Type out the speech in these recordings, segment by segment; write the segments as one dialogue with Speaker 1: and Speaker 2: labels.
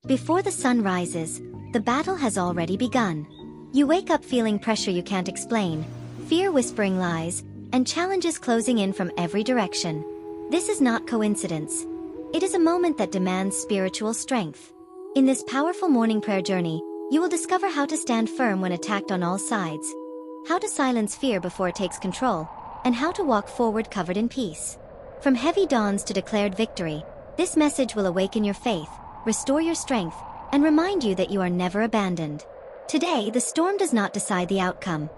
Speaker 1: Before the sun rises, the battle has already begun. You wake up feeling pressure you can't explain, fear whispering lies, and challenges closing in from every direction. This is not coincidence. It is a moment that demands spiritual strength. In this powerful morning prayer journey, you will discover how to stand firm when attacked on all sides, how to silence fear before it takes control, and how to walk forward covered in peace. From heavy dawns to declared victory, this message will awaken your faith, restore your strength, and remind you that you are never abandoned. Today, the storm does not decide the outcome.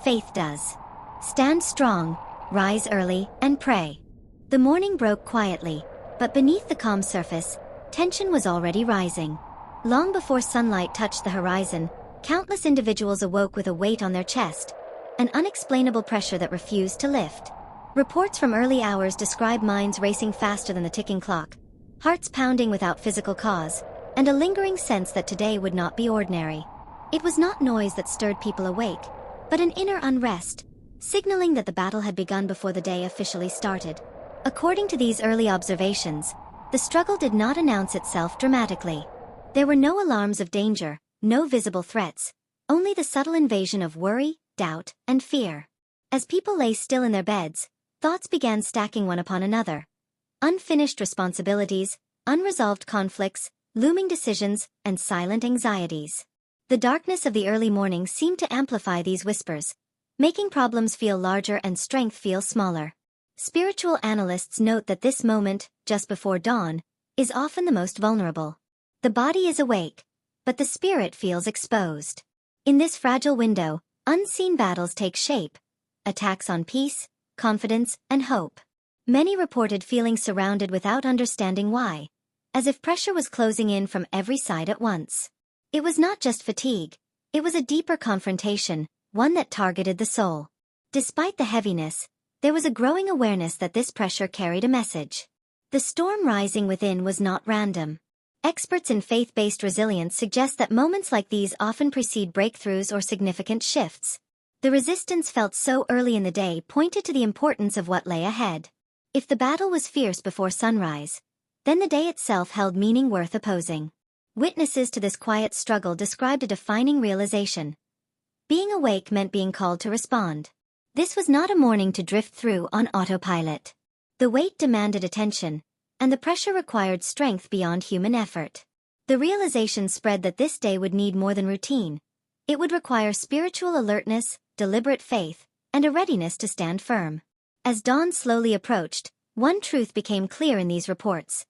Speaker 1: Faith does. Stand strong, rise early, and pray. The morning broke quietly, but beneath the calm surface, tension was already rising. Long before sunlight touched the horizon, countless individuals awoke with a weight on their chest, an unexplainable pressure that refused to lift. Reports from early hours describe minds racing faster than the ticking clock, hearts pounding without physical cause, and a lingering sense that today would not be ordinary. It was not noise that stirred people awake, but an inner unrest, signaling that the battle had begun before the day officially started. According to these early observations, the struggle did not announce itself dramatically. There were no alarms of danger, no visible threats, only the subtle invasion of worry, doubt, and fear. As people lay still in their beds, thoughts began stacking one upon another. Unfinished responsibilities, unresolved conflicts, looming decisions, and silent anxieties. The darkness of the early morning seemed to amplify these whispers, making problems feel larger and strength feel smaller. Spiritual analysts note that this moment, just before dawn, is often the most vulnerable. The body is awake, but the spirit feels exposed. In this fragile window, unseen battles take shape, attacks on peace, confidence, and hope. Many reported feeling surrounded without understanding why, as if pressure was closing in from every side at once. It was not just fatigue, it was a deeper confrontation, one that targeted the soul. Despite the heaviness, there was a growing awareness that this pressure carried a message. The storm rising within was not random. Experts in faith-based resilience suggest that moments like these often precede breakthroughs or significant shifts. The resistance felt so early in the day pointed to the importance of what lay ahead. If the battle was fierce before sunrise, then the day itself held meaning worth opposing. Witnesses to this quiet struggle described a defining realization. Being awake meant being called to respond. This was not a morning to drift through on autopilot. The weight demanded attention, and the pressure required strength beyond human effort. The realization spread that this day would need more than routine. It would require spiritual alertness, deliberate faith, and a readiness to stand firm. As dawn slowly approached, one truth became clear in these reports.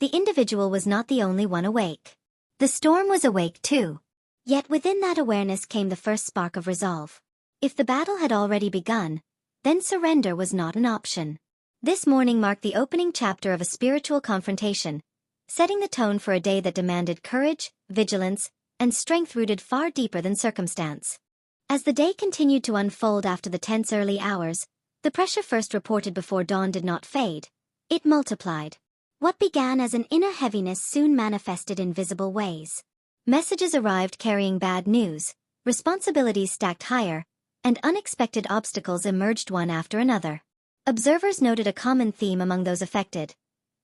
Speaker 1: The individual was not the only one awake. The storm was awake too. Yet within that awareness came the first spark of resolve. If the battle had already begun, then surrender was not an option. This morning marked the opening chapter of a spiritual confrontation, setting the tone for a day that demanded courage, vigilance, and strength rooted far deeper than circumstance. As the day continued to unfold after the tense early hours, the pressure first reported before dawn did not fade. It multiplied. What began as an inner heaviness soon manifested in visible ways. Messages arrived carrying bad news, responsibilities stacked higher, and unexpected obstacles emerged one after another. Observers noted a common theme among those affected.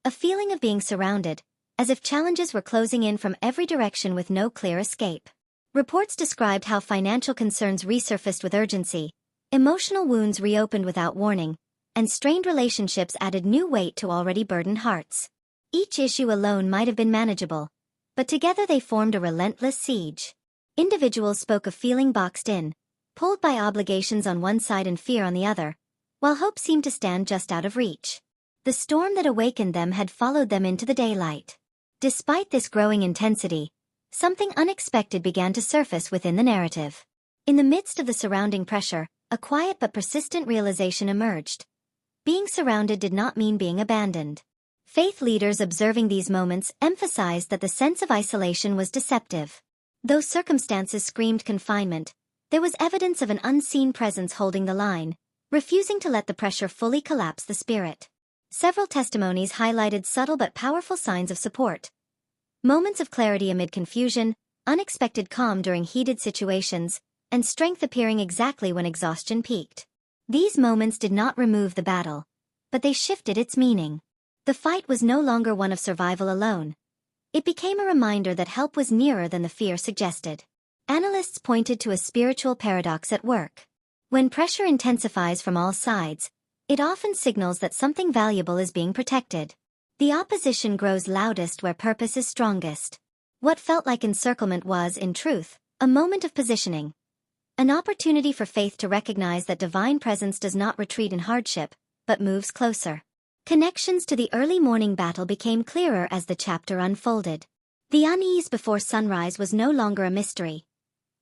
Speaker 1: A feeling of being surrounded, as if challenges were closing in from every direction with no clear escape. Reports described how financial concerns resurfaced with urgency, emotional wounds reopened without warning, and strained relationships added new weight to already burdened hearts. Each issue alone might have been manageable, but together they formed a relentless siege. Individuals spoke of feeling boxed in, pulled by obligations on one side and fear on the other, while hope seemed to stand just out of reach. The storm that awakened them had followed them into the daylight. Despite this growing intensity, something unexpected began to surface within the narrative. In the midst of the surrounding pressure, a quiet but persistent realization emerged. Being surrounded did not mean being abandoned. Faith leaders observing these moments emphasized that the sense of isolation was deceptive. Though circumstances screamed confinement, there was evidence of an unseen presence holding the line, refusing to let the pressure fully collapse the spirit. Several testimonies highlighted subtle but powerful signs of support. Moments of clarity amid confusion, unexpected calm during heated situations, and strength appearing exactly when exhaustion peaked. These moments did not remove the battle, but they shifted its meaning. The fight was no longer one of survival alone. It became a reminder that help was nearer than the fear suggested. Analysts pointed to a spiritual paradox at work. When pressure intensifies from all sides, it often signals that something valuable is being protected. The opposition grows loudest where purpose is strongest. What felt like encirclement was, in truth, a moment of positioning. An opportunity for faith to recognize that divine presence does not retreat in hardship, but moves closer. Connections to the early morning battle became clearer as the chapter unfolded. The unease before sunrise was no longer a mystery.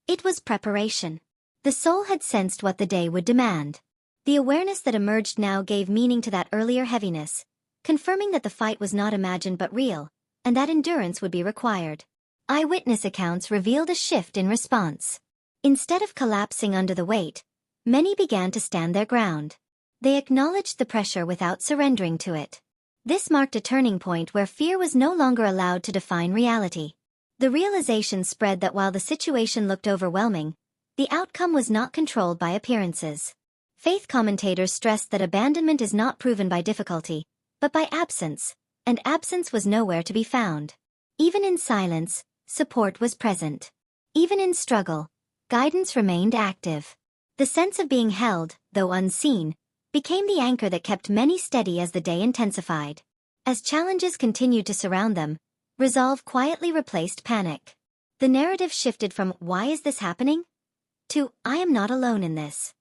Speaker 1: It was preparation. The soul had sensed what the day would demand. The awareness that emerged now gave meaning to that earlier heaviness, confirming that the fight was not imagined but real, and that endurance would be required. Eyewitness accounts revealed a shift in response. Instead of collapsing under the weight, many began to stand their ground. They acknowledged the pressure without surrendering to it. This marked a turning point where fear was no longer allowed to define reality. The realization spread that while the situation looked overwhelming, the outcome was not controlled by appearances. Faith commentators stressed that abandonment is not proven by difficulty, but by absence, and absence was nowhere to be found. Even in silence, support was present. Even in struggle, guidance remained active. The sense of being held, though unseen, became the anchor that kept many steady as the day intensified. As challenges continued to surround them, resolve quietly replaced panic. The narrative shifted from "Why is this happening?" to "I am not alone in this."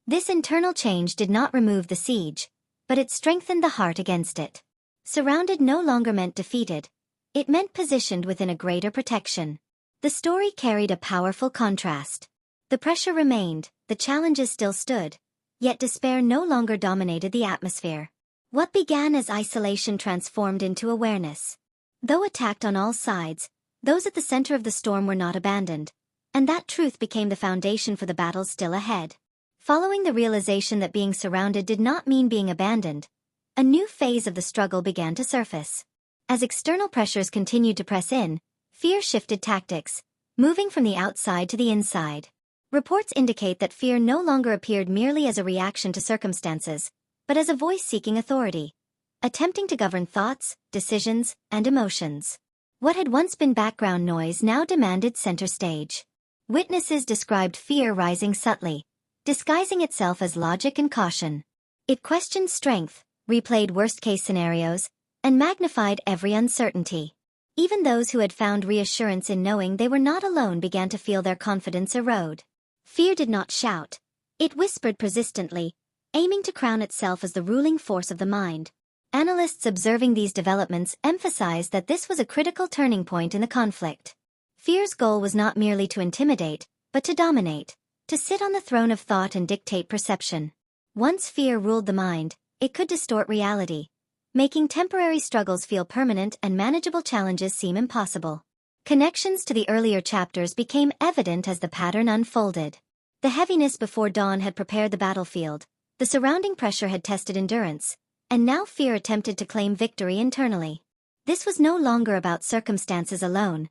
Speaker 1: This internal change did not remove the siege, but it strengthened the heart against it. Surrounded no longer meant defeated. It meant positioned within a greater protection. The story carried a powerful contrast. The pressure remained, the challenges still stood, yet despair no longer dominated the atmosphere. What began as isolation transformed into awareness. Though attacked on all sides, those at the center of the storm were not abandoned, and that truth became the foundation for the battles still ahead. Following the realization that being surrounded did not mean being abandoned, a new phase of the struggle began to surface. As external pressures continued to press in, fear shifted tactics, moving from the outside to the inside. Reports indicate that fear no longer appeared merely as a reaction to circumstances, but as a voice seeking authority, attempting to govern thoughts, decisions, and emotions. What had once been background noise now demanded center stage. Witnesses described fear rising subtly, disguising itself as logic and caution. It questioned strength, replayed worst-case scenarios, and magnified every uncertainty. Even those who had found reassurance in knowing they were not alone began to feel their confidence erode. Fear did not shout. It whispered persistently, aiming to crown itself as the ruling force of the mind. Analysts observing these developments emphasized that this was a critical turning point in the conflict. Fear's goal was not merely to intimidate, but to dominate, to sit on the throne of thought and dictate perception. Once fear ruled the mind, it could distort reality, making temporary struggles feel permanent and manageable challenges seem impossible. Connections to the earlier chapters became evident as the pattern unfolded. The heaviness before dawn had prepared the battlefield, the surrounding pressure had tested endurance, and now fear attempted to claim victory internally. This was no longer about circumstances alone.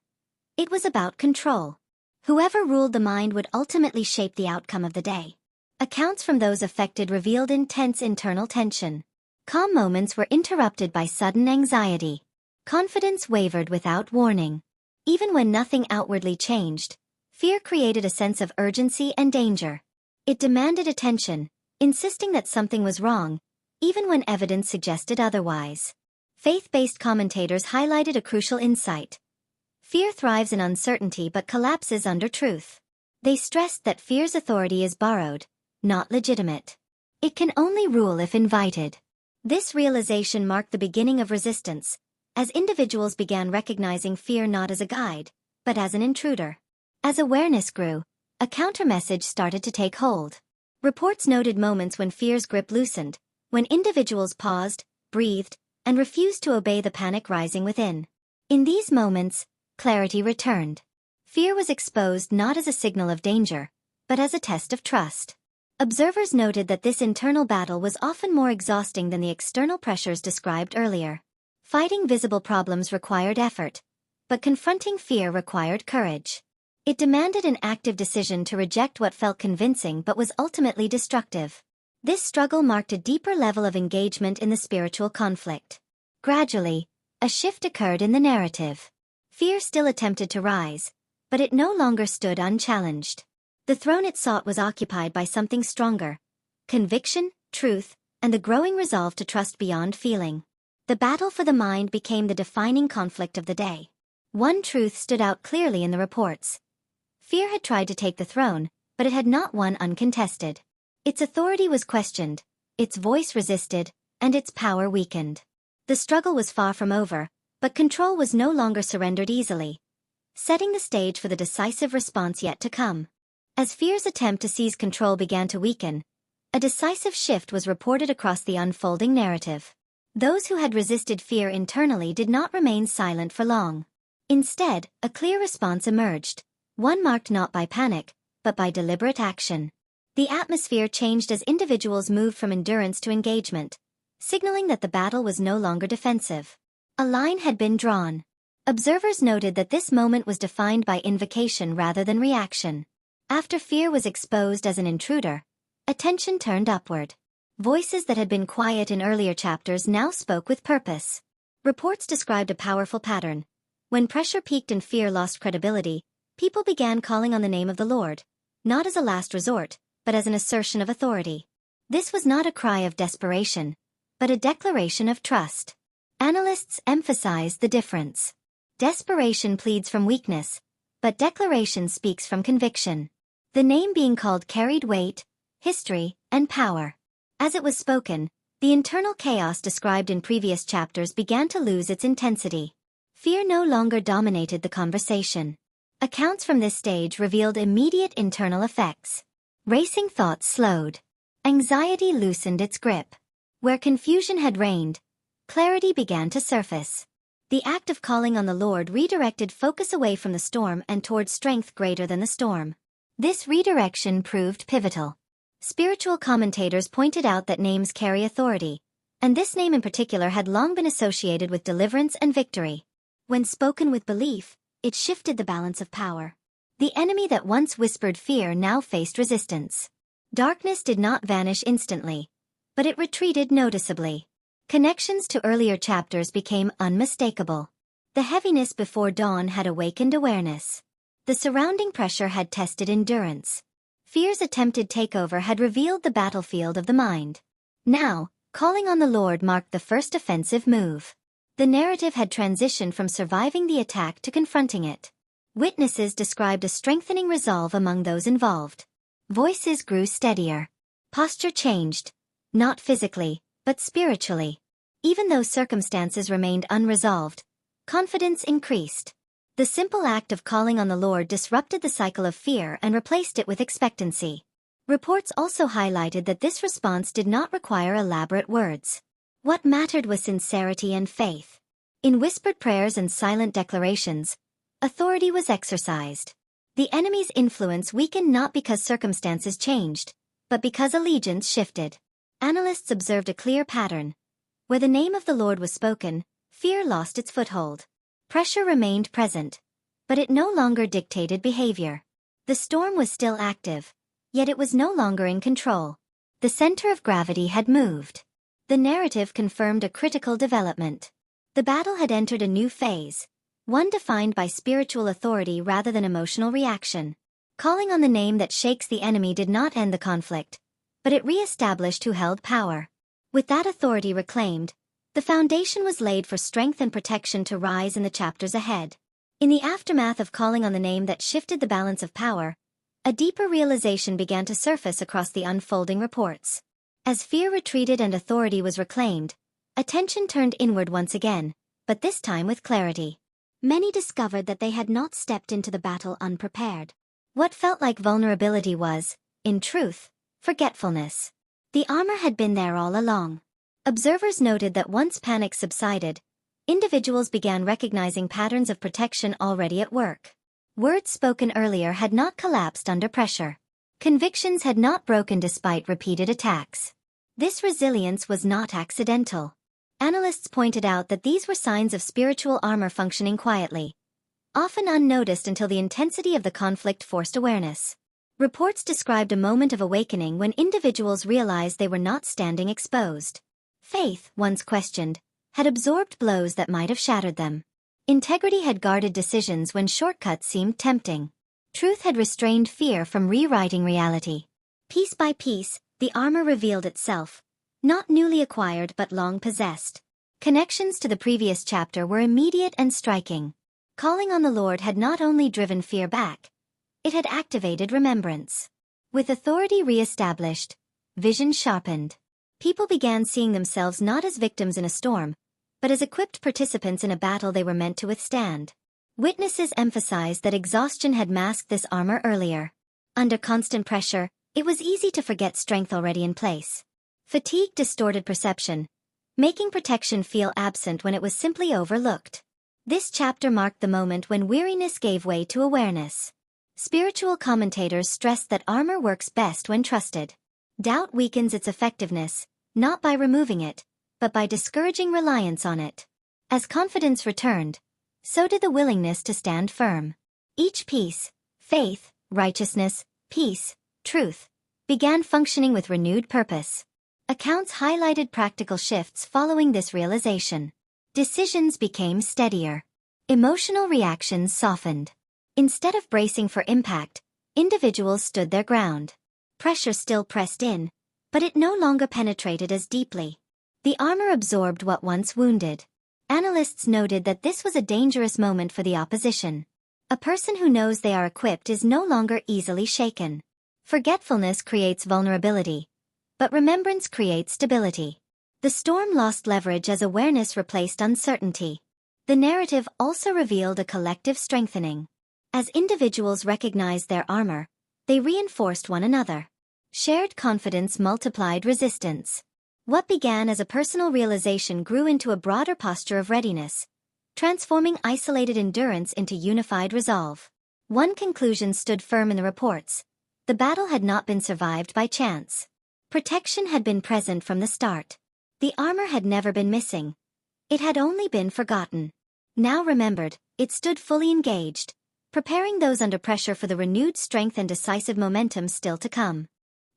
Speaker 1: It was about control. Whoever ruled the mind would ultimately shape the outcome of the day. Accounts from those affected revealed intense internal tension. Calm moments were interrupted by sudden anxiety. Confidence wavered without warning. Even when nothing outwardly changed, fear created a sense of urgency and danger. It demanded attention, insisting that something was wrong, even when evidence suggested otherwise. Faith-based commentators highlighted a crucial insight. Fear thrives in uncertainty but collapses under truth. They stressed that fear's authority is borrowed, not legitimate. It can only rule if invited. This realization marked the beginning of resistance, as individuals began recognizing fear not as a guide, but as an intruder. As awareness grew, a countermessage started to take hold. Reports noted moments when fear's grip loosened, when individuals paused, breathed, and refused to obey the panic rising within. In these moments, clarity returned. Fear was exposed not as a signal of danger, but as a test of trust. Observers noted that this internal battle was often more exhausting than the external pressures described earlier. Fighting visible problems required effort, but confronting fear required courage. It demanded an active decision to reject what felt convincing but was ultimately destructive. This struggle marked a deeper level of engagement in the spiritual conflict. Gradually, a shift occurred in the narrative. Fear still attempted to rise, but it no longer stood unchallenged. The throne it sought was occupied by something stronger: conviction, truth, and the growing resolve to trust beyond feeling. The battle for the mind became the defining conflict of the day. One truth stood out clearly in the reports. Fear had tried to take the throne, but it had not won uncontested. Its authority was questioned, its voice resisted, and its power weakened. The struggle was far from over, but control was no longer surrendered easily, setting the stage for the decisive response yet to come. As fear's attempt to seize control began to weaken, a decisive shift was reported across the unfolding narrative. Those who had resisted fear internally did not remain silent for long. Instead, a clear response emerged, one marked not by panic, but by deliberate action. The atmosphere changed as individuals moved from endurance to engagement, signaling that the battle was no longer defensive. A line had been drawn. Observers noted that this moment was defined by invocation rather than reaction. After fear was exposed as an intruder, attention turned upward. Voices that had been quiet in earlier chapters now spoke with purpose. Reports described a powerful pattern. When pressure peaked and fear lost credibility, people began calling on the name of the Lord, not as a last resort, but as an assertion of authority. This was not a cry of desperation, but a declaration of trust. Analysts emphasize the difference. Desperation pleads from weakness, but declaration speaks from conviction. The name being called carried weight, history, and power. As it was spoken, the internal chaos described in previous chapters began to lose its intensity. Fear no longer dominated the conversation. Accounts from this stage revealed immediate internal effects. Racing thoughts slowed. Anxiety loosened its grip. Where confusion had reigned, clarity began to surface. The act of calling on the Lord redirected focus away from the storm and toward strength greater than the storm. This redirection proved pivotal. Spiritual commentators pointed out that names carry authority, and this name in particular had long been associated with deliverance and victory. When spoken with belief, it shifted the balance of power. The enemy that once whispered fear now faced resistance. Darkness did not vanish instantly, but it retreated noticeably. Connections to earlier chapters became unmistakable. The heaviness before dawn had awakened awareness. The surrounding pressure had tested endurance. Fear's attempted takeover had revealed the battlefield of the mind. Now, calling on the Lord marked the first offensive move. The narrative had transitioned from surviving the attack to confronting it. Witnesses described a strengthening resolve among those involved. Voices grew steadier. Posture changed, not physically, but spiritually. Even though circumstances remained unresolved, confidence increased. The simple act of calling on the Lord disrupted the cycle of fear and replaced it with expectancy. Reports also highlighted that this response did not require elaborate words. What mattered was sincerity and faith. In whispered prayers and silent declarations, authority was exercised. The enemy's influence weakened not because circumstances changed, but because allegiance shifted. Analysts observed a clear pattern. Where the name of the Lord was spoken, fear lost its foothold. Pressure remained present, but it no longer dictated behavior. The storm was still active, yet it was no longer in control. The center of gravity had moved. The narrative confirmed a critical development. The battle had entered a new phase, one defined by spiritual authority rather than emotional reaction. Calling on the name that shakes the enemy did not end the conflict, but it re-established who held power. With that authority reclaimed, the foundation was laid for strength and protection to rise in the chapters ahead. In the aftermath of calling on the name that shifted the balance of power, a deeper realization began to surface across the unfolding reports. As fear retreated and authority was reclaimed, attention turned inward once again, but this time with clarity. Many discovered that they had not stepped into the battle unprepared. What felt like vulnerability was, in truth, forgetfulness. The armor had been there all along. Observers noted that once panic subsided, individuals began recognizing patterns of protection already at work. Words spoken earlier had not collapsed under pressure. Convictions had not broken despite repeated attacks. This resilience was not accidental. Analysts pointed out that these were signs of spiritual armor functioning quietly, often unnoticed until the intensity of the conflict forced awareness. Reports described a moment of awakening when individuals realized they were not standing exposed. Faith, once questioned, had absorbed blows that might have shattered them. Integrity had guarded decisions when shortcuts seemed tempting. Truth had restrained fear from rewriting reality. Piece by piece, the armor revealed itself, not newly acquired but long possessed. Connections to the previous chapter were immediate and striking. Calling on the Lord had not only driven fear back, it had activated remembrance. With authority re-established, vision sharpened, people began seeing themselves not as victims in a storm, but as equipped participants in a battle they were meant to withstand. Witnesses emphasized that exhaustion had masked this armor earlier. Under constant pressure, it was easy to forget strength already in place. Fatigue distorted perception, making protection feel absent when it was simply overlooked. This chapter marked the moment when weariness gave way to awareness. Spiritual commentators stressed that armor works best when trusted. Doubt weakens its effectiveness, not by removing it, but by discouraging reliance on it. As confidence returned, so did the willingness to stand firm. Each piece, faith, righteousness, peace, truth, began functioning with renewed purpose. Accounts highlighted practical shifts following this realization. Decisions became steadier. Emotional reactions softened. Instead of bracing for impact, individuals stood their ground. Pressure still pressed in, but it no longer penetrated as deeply. The armor absorbed what once wounded. Analysts noted that this was a dangerous moment for the opposition. A person who knows they are equipped is no longer easily shaken. Forgetfulness creates vulnerability, but remembrance creates stability. The storm lost leverage as awareness replaced uncertainty. The narrative also revealed a collective strengthening. As individuals recognized their armor, they reinforced one another. Shared confidence multiplied resistance. What began as a personal realization grew into a broader posture of readiness, transforming isolated endurance into unified resolve. One conclusion stood firm in the reports: the battle had not been survived by chance. Protection had been present from the start. The armor had never been missing. It had only been forgotten. Now remembered, it stood fully engaged, preparing those under pressure for the renewed strength and decisive momentum still to come.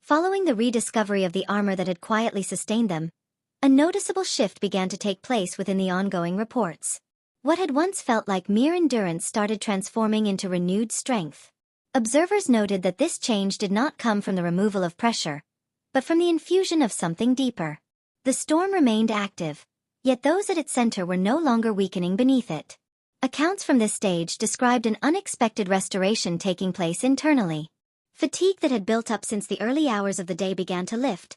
Speaker 1: Following the rediscovery of the armor that had quietly sustained them, a noticeable shift began to take place within the ongoing reports. What had once felt like mere endurance started transforming into renewed strength. Observers noted that this change did not come from the removal of pressure, but from the infusion of something deeper. The storm remained active, yet those at its center were no longer weakening beneath it. Accounts from this stage described an unexpected restoration taking place internally. Fatigue that had built up since the early hours of the day began to lift,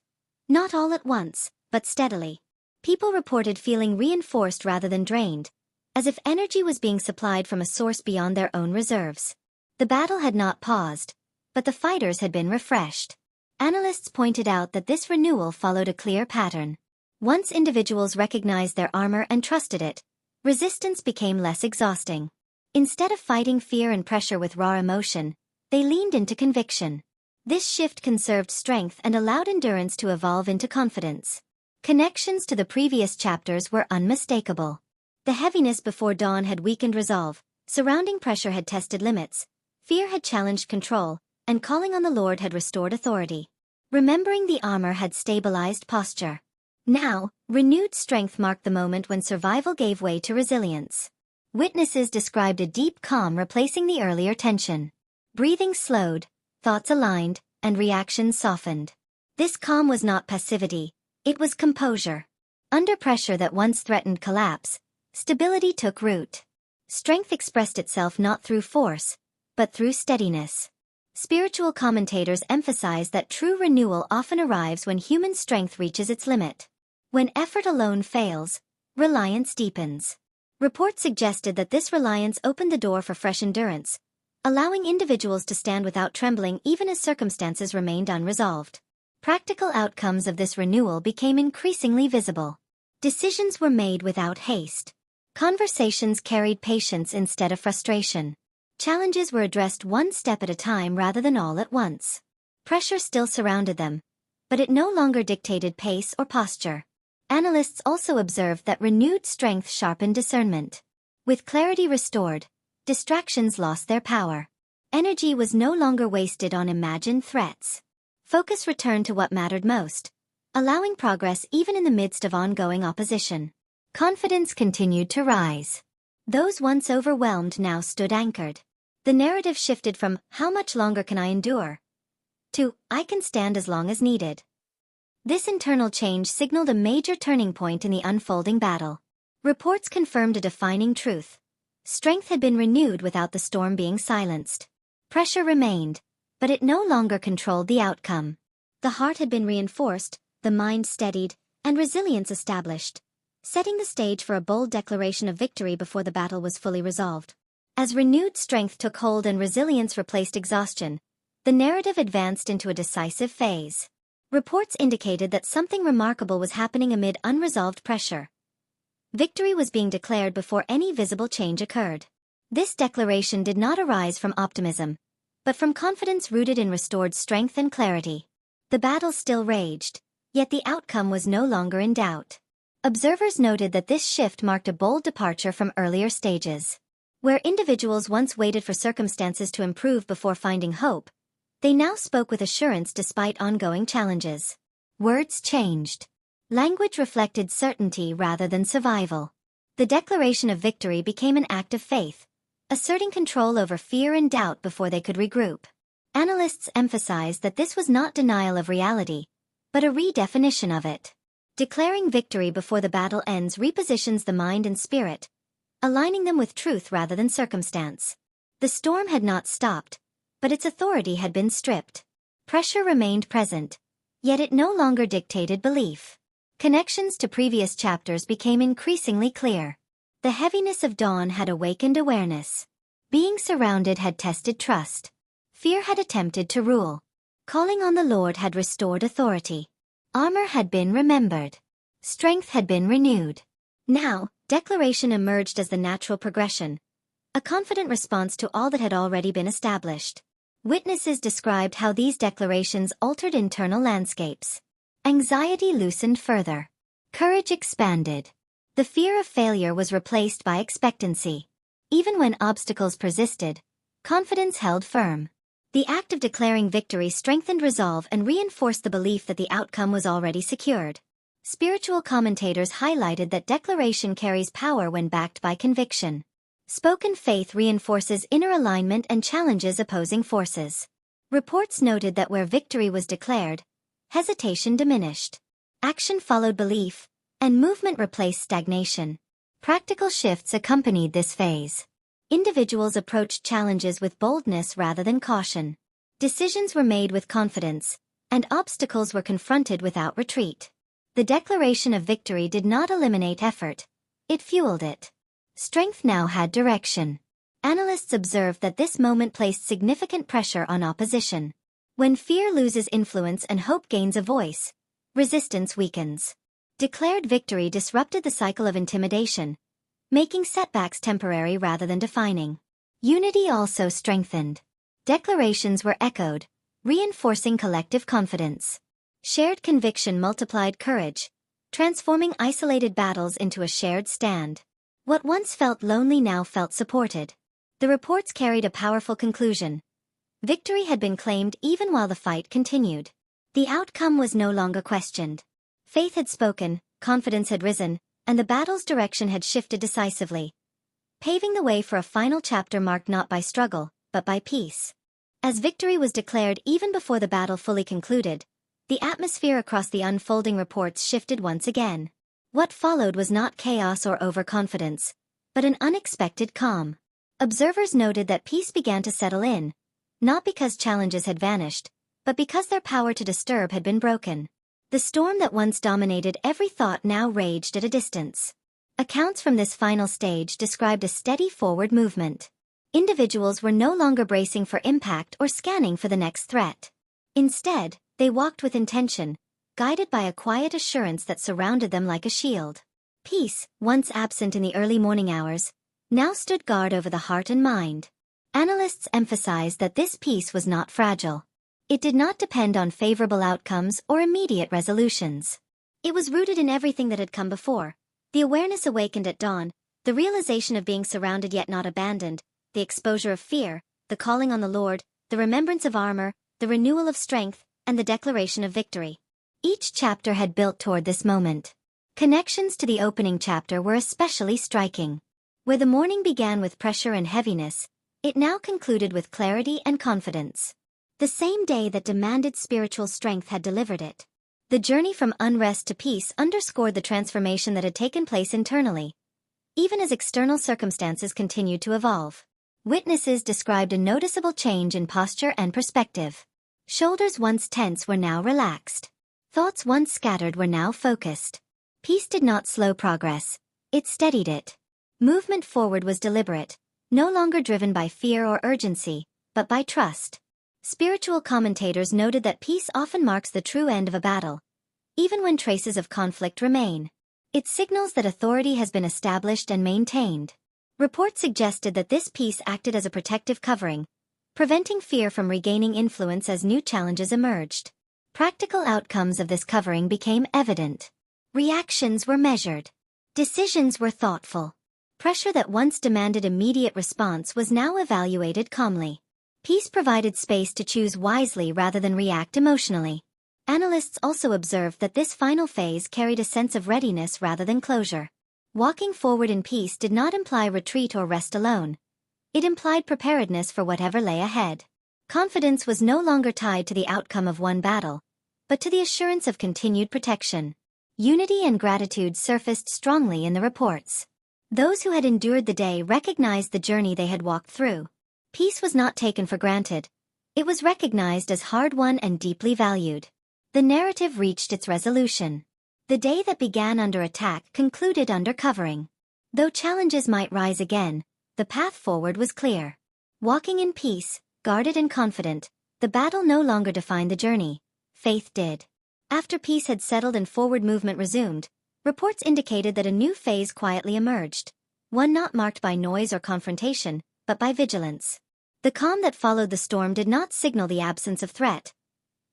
Speaker 1: not all at once, but steadily. People reported feeling reinforced rather than drained, as if energy was being supplied from a source beyond their own reserves. The battle had not paused, but the fighters had been refreshed. Analysts pointed out that this renewal followed a clear pattern. Once individuals recognized their armor and trusted it, resistance became less exhausting. Instead of fighting fear and pressure with raw emotion, they leaned into conviction. This shift conserved strength and allowed endurance to evolve into confidence. Connections to the previous chapters were unmistakable. The heaviness before dawn had weakened resolve, surrounding pressure had tested limits, fear had challenged control, and calling on the Lord had restored authority. Remembering the armor had stabilized posture. Now, renewed strength marked the moment when survival gave way to resilience. Witnesses described a deep calm replacing the earlier tension. Breathing slowed, thoughts aligned, and reactions softened. This calm was not passivity, it was composure. Under pressure that once threatened collapse, stability took root. Strength expressed itself not through force, but through steadiness. Spiritual commentators emphasize that true renewal often arrives when human strength reaches its limit. When effort alone fails, reliance deepens. Reports suggested that this reliance opened the door for fresh endurance, allowing individuals to stand without trembling even as circumstances remained unresolved. Practical outcomes of this renewal became increasingly visible. Decisions were made without haste. Conversations carried patience instead of frustration. Challenges were addressed one step at a time rather than all at once. Pressure still surrounded them, but it no longer dictated pace or posture. Analysts also observed that renewed strength sharpened discernment. With clarity restored, distractions lost their power. Energy was no longer wasted on imagined threats. Focus returned to what mattered most, allowing progress even in the midst of ongoing opposition. Confidence continued to rise. Those once overwhelmed now stood anchored. The narrative shifted from, "How much longer can I endure?" to, "I can stand as long as needed." This internal change signaled a major turning point in the unfolding battle. Reports confirmed a defining truth. Strength had been renewed without the storm being silenced. Pressure remained, but it no longer controlled the outcome. The heart had been reinforced, the mind steadied, and resilience established, setting the stage for a bold declaration of victory before the battle was fully resolved. As renewed strength took hold and resilience replaced exhaustion, the narrative advanced into a decisive phase. Reports indicated that something remarkable was happening amid unresolved pressure. Victory was being declared before any visible change occurred. This declaration did not arise from optimism, but from confidence rooted in restored strength and clarity. The battle still raged, yet the outcome was no longer in doubt. Observers noted that this shift marked a bold departure from earlier stages. Where individuals once waited for circumstances to improve before finding hope, they now spoke with assurance despite ongoing challenges. Words changed. Language reflected certainty rather than survival. The declaration of victory became an act of faith, asserting control over fear and doubt before they could regroup. Analysts emphasized that this was not denial of reality, but a redefinition of it. Declaring victory before the battle ends repositions the mind and spirit, aligning them with truth rather than circumstance. The storm had not stopped, but its authority had been stripped. Pressure remained present, yet it no longer dictated belief. Connections to previous chapters became increasingly clear. The heaviness of dawn had awakened awareness. Being surrounded had tested trust. Fear had attempted to rule. Calling on the Lord had restored authority. Armor had been remembered. Strength had been renewed. Now, declaration emerged as the natural progression, a confident response to all that had already been established. Witnesses described how these declarations altered internal landscapes. Anxiety loosened further. Courage expanded. The fear of failure was replaced by expectancy. Even when obstacles persisted, confidence held firm. The act of declaring victory strengthened resolve and reinforced the belief that the outcome was already secured. Spiritual commentators highlighted that declaration carries power when backed by conviction. Spoken faith reinforces inner alignment and challenges opposing forces. Reports noted that where victory was declared, hesitation diminished. Action followed belief, and movement replaced stagnation. Practical shifts accompanied this phase. Individuals approached challenges with boldness rather than caution. Decisions were made with confidence, and obstacles were confronted without retreat. The declaration of victory did not eliminate effort, it fueled it. Strength now had direction. Analysts observed that this moment placed significant pressure on opposition. When fear loses influence and hope gains a voice, resistance weakens. Declared victory disrupted the cycle of intimidation, making setbacks temporary rather than defining. Unity also strengthened. Declarations were echoed, reinforcing collective confidence. Shared conviction multiplied courage, transforming isolated battles into a shared stand. What once felt lonely now felt supported. The reports carried a powerful conclusion. Victory had been claimed even while the fight continued. The outcome was no longer questioned. Faith had spoken, confidence had risen, and the battle's direction had shifted decisively, paving the way for a final chapter marked not by struggle, but by peace. As victory was declared even before the battle fully concluded, the atmosphere across the unfolding reports shifted once again. What followed was not chaos or overconfidence, but an unexpected calm. Observers noted that peace began to settle in, not because challenges had vanished, but because their power to disturb had been broken. The storm that once dominated every thought now raged at a distance. Accounts from this final stage described a steady forward movement. Individuals were no longer bracing for impact or scanning for the next threat. Instead, they walked with intention, guided by a quiet assurance that surrounded them like a shield. Peace, once absent in the early morning hours, now stood guard over the heart and mind. Analysts emphasized that this peace was not fragile. It did not depend on favorable outcomes or immediate resolutions. It was rooted in everything that had come before. The awareness awakened at dawn, the realization of being surrounded yet not abandoned, the exposure of fear, the calling on the Lord, the remembrance of armor, the renewal of strength, and the declaration of victory. Each chapter had built toward this moment. Connections to the opening chapter were especially striking. Where the morning began with pressure and heaviness, it now concluded with clarity and confidence. The same day that demanded spiritual strength had delivered it. The journey from unrest to peace underscored the transformation that had taken place internally, even as external circumstances continued to evolve. Witnesses described a noticeable change in posture and perspective. Shoulders once tense were now relaxed. Thoughts once scattered were now focused. Peace did not slow progress, it steadied it. Movement forward was deliberate, no longer driven by fear or urgency, but by trust. Spiritual commentators noted that peace often marks the true end of a battle, even when traces of conflict remain. It signals that authority has been established and maintained. Reports suggested that this peace acted as a protective covering, preventing fear from regaining influence as new challenges emerged. Practical outcomes of this covering became evident. Reactions were measured. Decisions were thoughtful. Pressure that once demanded immediate response was now evaluated calmly. Peace provided space to choose wisely rather than react emotionally. Analysts also observed that this final phase carried a sense of readiness rather than closure. Walking forward in peace did not imply retreat or rest alone. It implied preparedness for whatever lay ahead. Confidence was no longer tied to the outcome of one battle, but to the assurance of continued protection. Unity and gratitude surfaced strongly in the reports. Those who had endured the day recognized the journey they had walked through. Peace was not taken for granted. It was recognized as hard-won and deeply valued. The narrative reached its resolution. The day that began under attack concluded under covering. Though challenges might rise again, the path forward was clear. Walking in peace, guarded and confident, the battle no longer defined the journey. Faith did. After peace had settled and forward movement resumed, reports indicated that a new phase quietly emerged. One not marked by noise or confrontation, but by vigilance. The calm that followed the storm did not signal the absence of threat.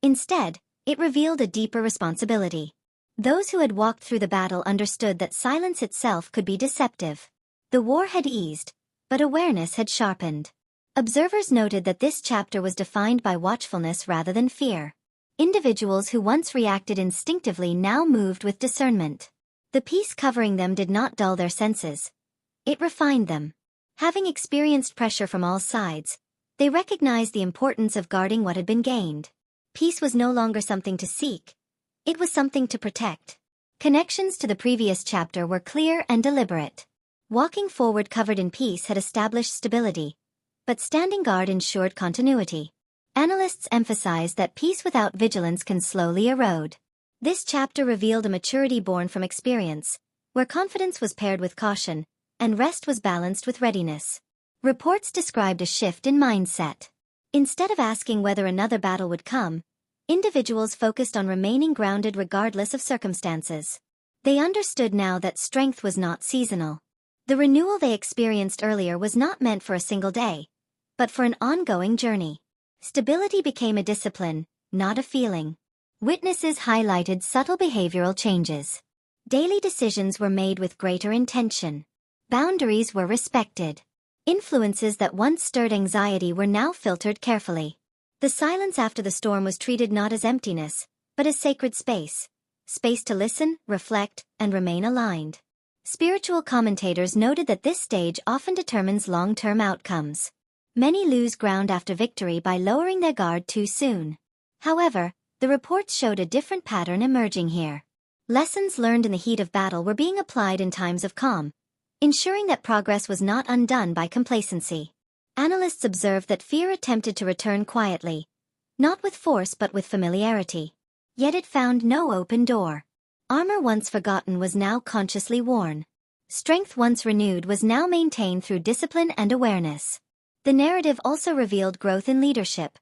Speaker 1: Instead, it revealed a deeper responsibility. Those who had walked through the battle understood that silence itself could be deceptive. The war had eased, but awareness had sharpened. Observers noted that this chapter was defined by watchfulness rather than fear. Individuals who once reacted instinctively now moved with discernment. The peace covering them did not dull their senses. It refined them. Having experienced pressure from all sides, they recognized the importance of guarding what had been gained. Peace was no longer something to seek. It was something to protect. Connections to the previous chapter were clear and deliberate. Walking forward covered in peace had established stability, but standing guard ensured continuity. Analysts emphasized that peace without vigilance can slowly erode. This chapter revealed a maturity born from experience, where confidence was paired with caution, and rest was balanced with readiness. Reports described a shift in mindset. Instead of asking whether another battle would come, individuals focused on remaining grounded regardless of circumstances. They understood now that strength was not seasonal. The renewal they experienced earlier was not meant for a single day, but for an ongoing journey. Stability became a discipline, not a feeling. Witnesses highlighted subtle behavioral changes. Daily decisions were made with greater intention. Boundaries were respected. Influences that once stirred anxiety were now filtered carefully. The silence after the storm was treated not as emptiness, but as sacred space. Space to listen, reflect, and remain aligned. Spiritual commentators noted that this stage often determines long-term outcomes. Many lose ground after victory by lowering their guard too soon. However, the reports showed a different pattern emerging here. Lessons learned in the heat of battle were being applied in times of calm, ensuring that progress was not undone by complacency. Analysts observed that fear attempted to return quietly, not with force but with familiarity. Yet it found no open door. Armor once forgotten was now consciously worn. Strength once renewed was now maintained through discipline and awareness. The narrative also revealed growth in leadership,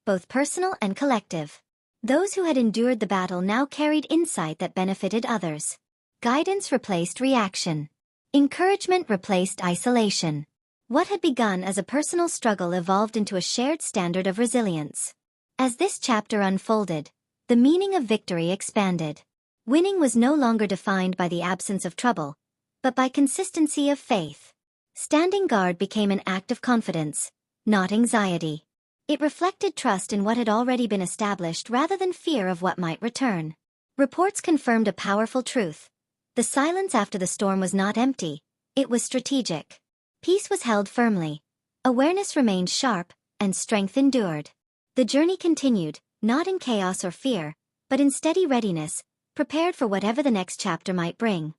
Speaker 1: both personal and collective. Those who had endured the battle now carried insight that benefited others. Guidance replaced reaction. Encouragement replaced isolation. What had begun as a personal struggle evolved into a shared standard of resilience. As this chapter unfolded, the meaning of victory expanded. Winning was no longer defined by the absence of trouble, but by consistency of faith. Standing guard became an act of confidence, not anxiety. It reflected trust in what had already been established rather than fear of what might return. Reports confirmed a powerful truth. The silence after the storm was not empty, It was strategic. Peace was held firmly. Awareness remained sharp, and strength endured. The journey continued, not in chaos or fear, but in steady readiness, prepared for whatever the next chapter might bring.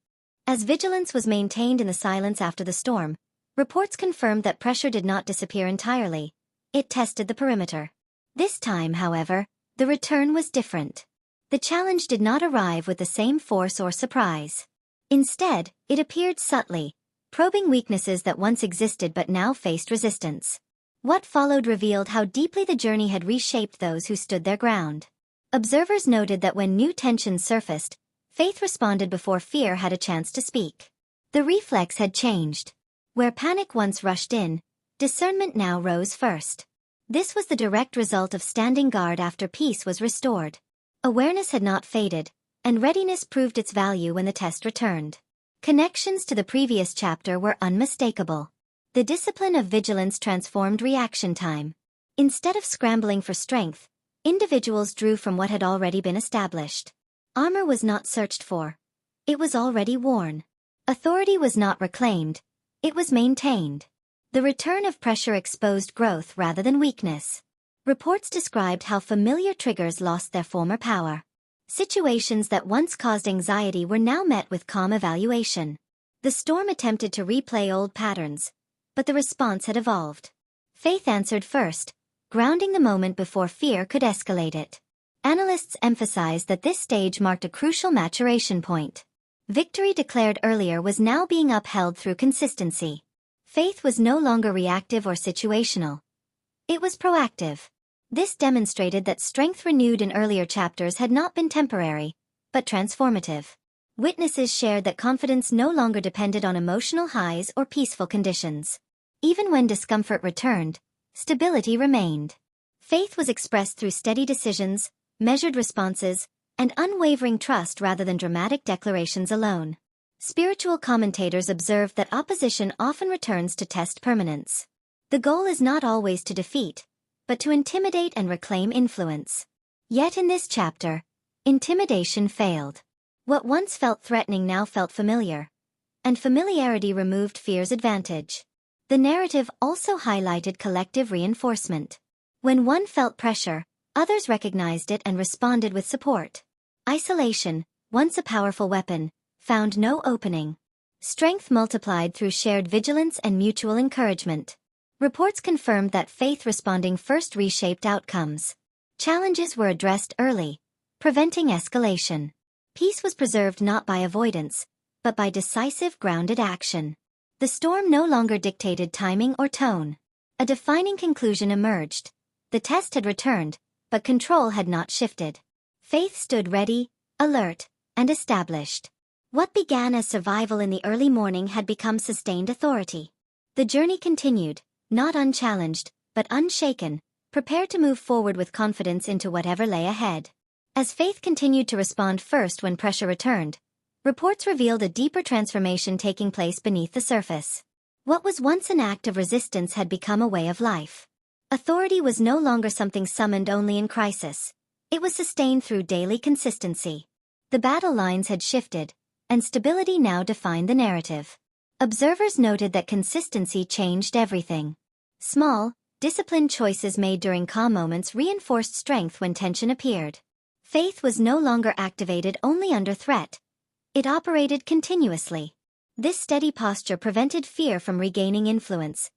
Speaker 1: As vigilance was maintained in the silence after the storm, reports confirmed that pressure did not disappear entirely. It tested the perimeter. This time, however, the return was different. The challenge did not arrive with the same force or surprise. Instead, it appeared subtly, probing weaknesses that once existed but now faced resistance. What followed revealed how deeply the journey had reshaped those who stood their ground. Observers noted that when new tensions surfaced, faith responded before fear had a chance to speak. The reflex had changed. Where panic once rushed in, discernment now rose first. This was the direct result of standing guard after peace was restored. Awareness had not faded, and readiness proved its value when the test returned. Connections to the previous chapter were unmistakable. The discipline of vigilance transformed reaction time. Instead of scrambling for strength, individuals drew from what had already been established. Armor was not searched for. It was already worn. Authority was not reclaimed. It was maintained. The return of pressure exposed growth rather than weakness. Reports described how familiar triggers lost their former power. Situations that once caused anxiety were now met with calm evaluation. The storm attempted to replay old patterns, but the response had evolved. Faith answered first, grounding the moment before fear could escalate it. Analysts emphasized that this stage marked a crucial maturation point. Victory declared earlier was now being upheld through consistency. Faith was no longer reactive or situational. It was proactive. This demonstrated that strength renewed in earlier chapters had not been temporary, but transformative. Witnesses shared that confidence no longer depended on emotional highs or peaceful conditions. Even when discomfort returned, stability remained. Faith was expressed through steady decisions, measured responses, and unwavering trust rather than dramatic declarations alone. Spiritual commentators observed that opposition often returns to test permanence. The goal is not always to defeat, but to intimidate and reclaim influence. Yet in this chapter, intimidation failed. What once felt threatening now felt familiar, and familiarity removed fear's advantage. The narrative also highlighted collective reinforcement. When one felt pressure, others recognized it and responded with support. Isolation, once a powerful weapon, found no opening. Strength multiplied through shared vigilance and mutual encouragement. Reports confirmed that faith responding first reshaped outcomes. Challenges were addressed early, preventing escalation. Peace was preserved not by avoidance, but by decisive grounded action. The storm no longer dictated timing or tone. A defining conclusion emerged. The test had returned, but control had not shifted. Faith stood ready, alert, and established. What began as survival in the early morning had become sustained authority. The journey continued, not unchallenged, but unshaken, prepared to move forward with confidence into whatever lay ahead. As faith continued to respond first when pressure returned, reports revealed a deeper transformation taking place beneath the surface. What was once an act of resistance had become a way of life. Authority was no longer something summoned only in crisis. It was sustained through daily consistency. The battle lines had shifted, and stability now defined the narrative. Observers noted that consistency changed everything. Small, disciplined choices made during calm moments reinforced strength when tension appeared. Faith was no longer activated only under threat. It operated continuously. This steady posture prevented fear from regaining influence,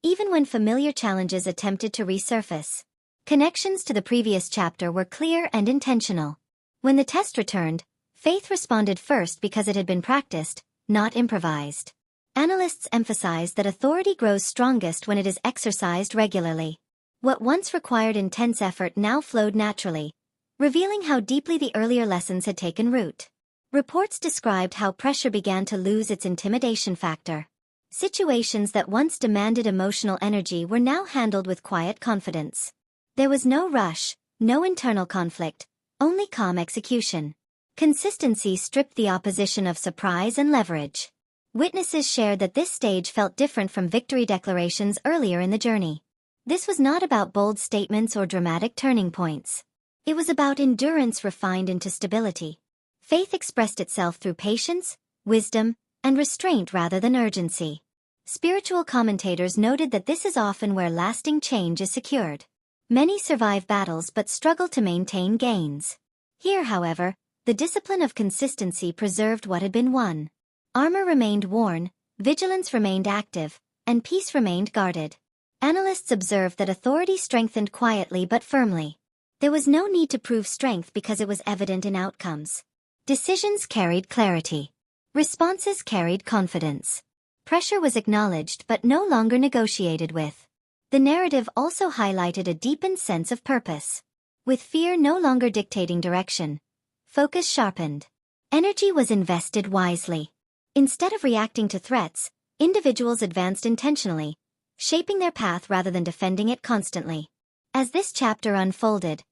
Speaker 1: even when familiar challenges attempted to resurface. Connections to the previous chapter were clear and intentional. When the test returned, faith responded first because it had been practiced, not improvised. Analysts emphasized that authority grows strongest when it is exercised regularly. What once required intense effort now flowed naturally, revealing how deeply the earlier lessons had taken root. Reports described how pressure began to lose its intimidation factor. Situations that once demanded emotional energy were now handled with quiet confidence. There was no rush, no internal conflict, only calm execution. Consistency stripped the opposition of surprise and leverage. Witnesses shared that this stage felt different from victory declarations earlier in the journey. This was not about bold statements or dramatic turning points. It was about endurance refined into stability. Faith expressed itself through patience, wisdom, and restraint rather than urgency. Spiritual commentators noted that this is often where lasting change is secured. Many survive battles but struggle to maintain gains. Here, however, the discipline of consistency preserved what had been won. Armor remained worn, vigilance remained active, and peace remained guarded. Analysts observed that authority strengthened quietly but firmly. There was no need to prove strength because it was evident in outcomes. Decisions carried clarity. Responses carried confidence. Pressure was acknowledged but no longer negotiated with. The narrative also highlighted a deepened sense of purpose. With fear no longer dictating direction, focus sharpened. Energy was invested wisely. Instead of reacting to threats, individuals advanced intentionally, shaping their path rather than defending it constantly. As this chapter unfolded,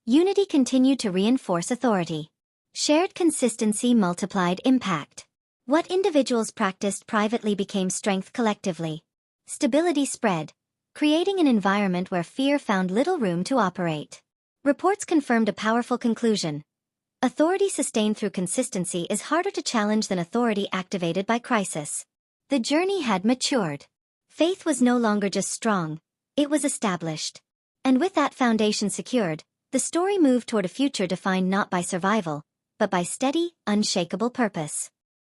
Speaker 1: unity continued to reinforce authority. Shared consistency multiplied impact. What individuals practiced privately became strength collectively. Stability spread, creating an environment where fear found little room to operate. Reports confirmed a powerful conclusion. Authority sustained through consistency is harder to challenge than authority activated by crisis. The journey had matured. Faith was no longer just strong, it was established. And with that foundation secured, the story moved toward a future defined not by survival, but by steady, unshakable purpose.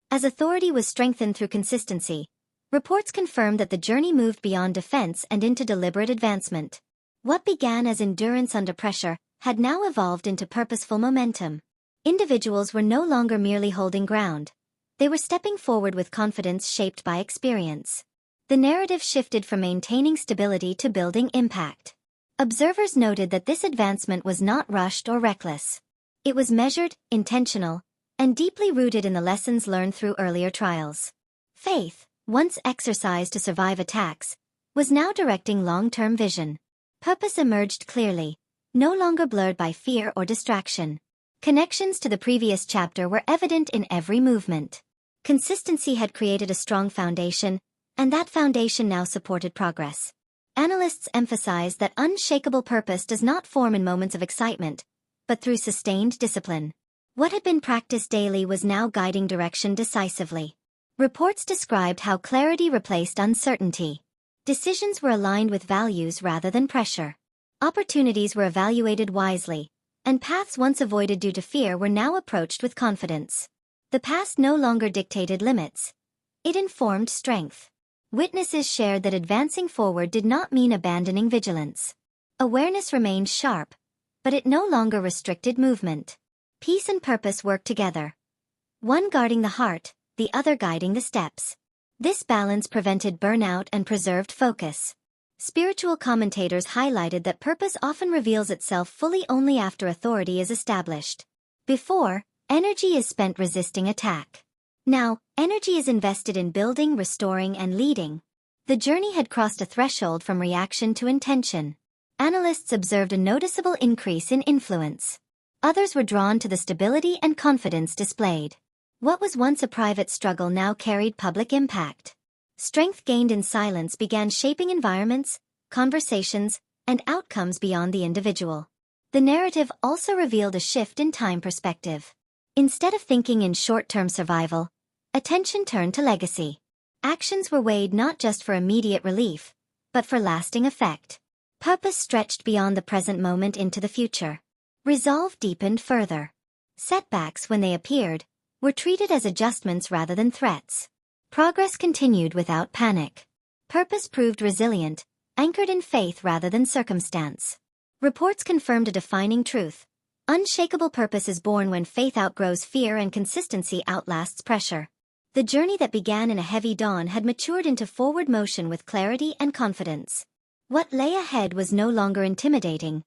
Speaker 1: As authority was strengthened through consistency, reports confirmed that the journey moved beyond defense and into deliberate advancement. What began as endurance under pressure had now evolved into purposeful momentum. Individuals were no longer merely holding ground. They were stepping forward with confidence shaped by experience. The narrative shifted from maintaining stability to building impact. Observers noted that this advancement was not rushed or reckless. It was measured, intentional, and deeply rooted in the lessons learned through earlier trials. Faith, once exercised to survive attacks, was now directing long-term vision. Purpose emerged clearly, no longer blurred by fear or distraction. Connections to the previous chapter were evident in every movement. Consistency had created a strong foundation, and that foundation now supported progress. Analysts emphasized that unshakable purpose does not form in moments of excitement, but through sustained discipline. What had been practiced daily was now guiding direction decisively. Reports described how clarity replaced uncertainty. Decisions were aligned with values rather than pressure. Opportunities were evaluated wisely, and paths once avoided due to fear were now approached with confidence. The past no longer dictated limits. It informed strength. Witnesses shared that advancing forward did not mean abandoning vigilance. Awareness remained sharp, but it no longer restricted movement. Peace and purpose worked together. One guarding the heart, the other guiding the steps. This balance prevented burnout and preserved focus. Spiritual commentators highlighted that purpose often reveals itself fully only after authority is established. Before, energy is spent resisting attack. Now, energy is invested in building, restoring, and leading. The journey had crossed a threshold from reaction to intention. Analysts observed a noticeable increase in influence. Others were drawn to the stability and confidence displayed. What was once a private struggle now carried public impact. Strength gained in silence began shaping environments, conversations, and outcomes beyond the individual. The narrative also revealed a shift in time perspective. Instead of thinking in short-term survival, attention turned to legacy. Actions were weighed not just for immediate relief, but for lasting effect. Purpose stretched beyond the present moment into the future. Resolve deepened further. Setbacks, when they appeared, were treated as adjustments rather than threats. Progress continued without panic. Purpose proved resilient, anchored in faith rather than circumstance. Reports confirmed a defining truth. Unshakable purpose is born when faith outgrows fear and consistency outlasts pressure. The journey that began in a heavy dawn had matured into forward motion with clarity and confidence. What lay ahead was no longer intimidating.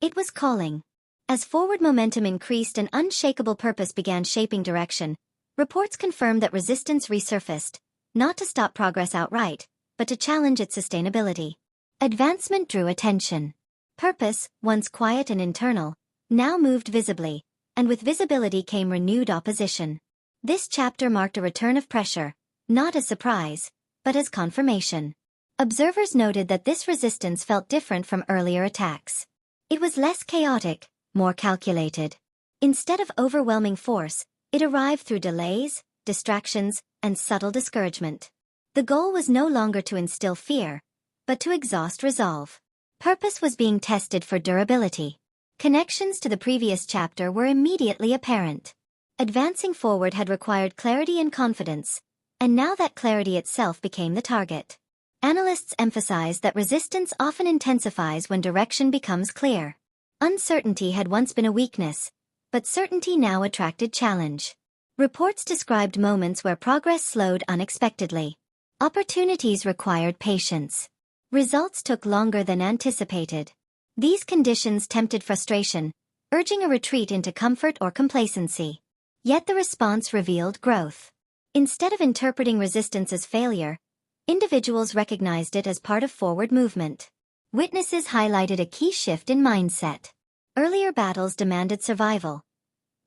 Speaker 1: It was calling. As forward momentum increased and unshakable purpose began shaping direction, reports confirmed that resistance resurfaced, not to stop progress outright, but to challenge its sustainability. Advancement drew attention. Purpose, once quiet and internal, now moved visibly, and with visibility came renewed opposition. This chapter marked a return of pressure, not as surprise, but as confirmation. Observers noted that this resistance felt different from earlier attacks. It was less chaotic, more calculated. Instead of overwhelming force, it arrived through delays, distractions, and subtle discouragement. The goal was no longer to instill fear, but to exhaust resolve. Purpose was being tested for durability. Connections to the previous chapter were immediately apparent. Advancing forward had required clarity and confidence, and now that clarity itself became the target. Analysts emphasize that resistance often intensifies when direction becomes clear. Uncertainty had once been a weakness, but certainty now attracted challenge. Reports described moments where progress slowed unexpectedly. Opportunities required patience. Results took longer than anticipated. These conditions tempted frustration, urging a retreat into comfort or complacency. Yet the response revealed growth. Instead of interpreting resistance as failure, individuals recognized it as part of forward movement. Witnesses highlighted a key shift in mindset. Earlier battles demanded survival.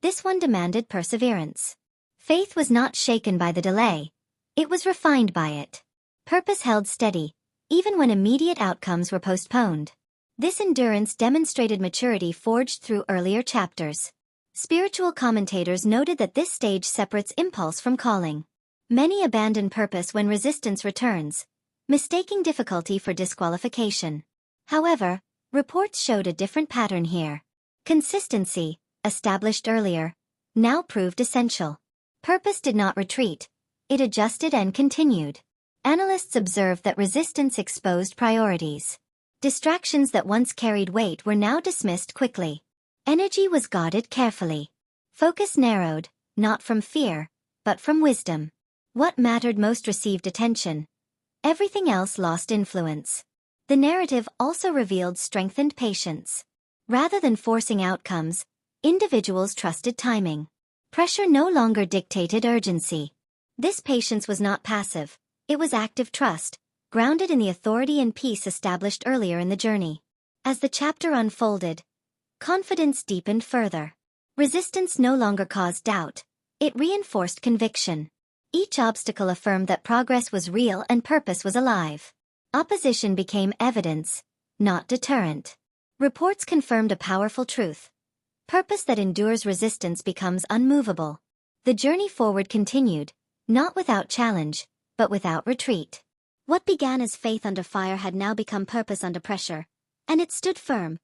Speaker 1: This one demanded perseverance. Faith was not shaken by the delay. It was refined by it. Purpose held steady, even when immediate outcomes were postponed. This endurance demonstrated maturity forged through earlier chapters. Spiritual commentators noted that this stage separates impulse from calling. Many abandon purpose when resistance returns, mistaking difficulty for disqualification. However, reports showed a different pattern here. Consistency, established earlier, now proved essential. Purpose did not retreat, it adjusted and continued. Analysts observed that resistance exposed priorities. Distractions that once carried weight were now dismissed quickly. Energy was guarded carefully. Focus narrowed, not from fear, but from wisdom. What mattered most received attention. Everything else lost influence. The narrative also revealed strengthened patience. Rather than forcing outcomes, individuals trusted timing. Pressure no longer dictated urgency. This patience was not passive, it was active trust, grounded in the authority and peace established earlier in the journey. As the chapter unfolded, confidence deepened further. Resistance no longer caused doubt, it reinforced conviction. Each obstacle affirmed that progress was real and purpose was alive. Opposition became evidence, not deterrent. Reports confirmed a powerful truth. Purpose that endures resistance becomes unmovable. The journey forward continued, not without challenge, but without retreat. What began as faith under fire had now become purpose under pressure, and it stood firm,